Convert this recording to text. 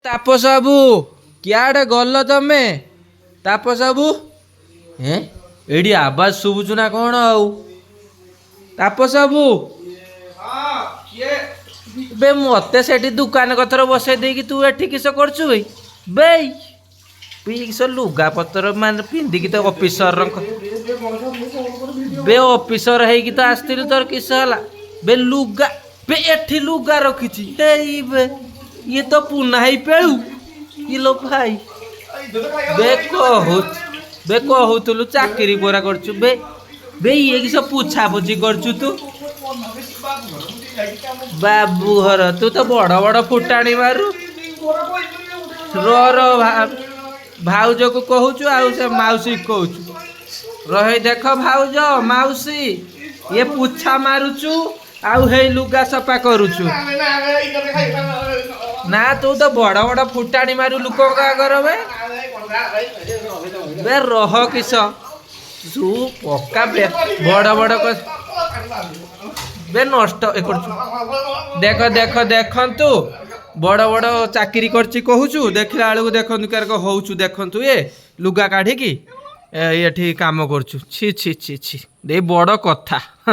ତାପସ ବାବୁ କିଆଡ଼େ ଗଲ ତମେ? ତାପସ ବାବୁ ଏଇଠି ଆବାଜ ଶୁଭୁଛୁ ନା କଣ ଆଉ? ତାପସ ବାବୁ ବେ ମତେ ସେଠି ଦୋକାନ କଥର ବସେଇ ଦେଇକି ତୁ ଏଠି କିସ କରୁଛୁ ବେ? ବେଇ ପିସ ଲୁଗା ପତ୍ର ମାନେ ପିନ୍ଧିକି ତ ଅଫିସର ବେ ଅଫିସର ହେଇକି ତ ଆସିଥିଲୁ, ତୋର କିସ ହେଲା ବେ? ଲୁଗା ବେ ଏଠି ଲୁଗା ରଖିଛି ହେଇ ବେ, ଇଏ ତ ପୁନା ହେଇ ପେଳୁ କିଲୋ ଭାଇ। ବେ କହୁଥିଲୁ ଚାକିରି ପରା କରୁଛୁ ବେ? ବେ ଇଏ କିସ ପୁଛାପୁଛି କରୁଛୁ ତୁ? ବାବୁ ଘର ତୁ ତ ବଡ ବଡ ଫୁଟାଣି ମାରୁ। ର ଭାଉଜକୁ କହୁଛୁ ଆଉ ସେ ମାଉସୀ କହୁଛୁ। ରହି ଦେଖ ଭାଉଜ ମାଉସୀ, ଇଏ ପୁଛା ମାରୁଛୁ ଆଉ ହେଇ ଲୁଗା ସଫା କରୁଛୁ। ନା ତୁ ତ ବଡ ବଡ ଫୁଟାଣି ମାରୁ ଲୋକଙ୍କ ଆଗର ବେ। ବେ ରହ କିସ ତୁ ପକ୍କା ବଡ ବଡ ବେ ନଷ୍ଟ ଏ କରୁଛୁ। ଦେଖନ୍ତୁ ବଡ ବଡ ଚାକିରି କରିଛି କହୁଛୁ, ଦେଖିଲା ବେଳକୁ ଦେଖନ୍ତୁ କାରକ ହଉଛୁ। ଦେଖନ୍ତୁ ଏ ଲୁଗା କାଢିକି ଏଠି କାମ କରୁଛୁ। ଛି ଛି ଛି ଛି, ଦେଇ ବଡ କଥା।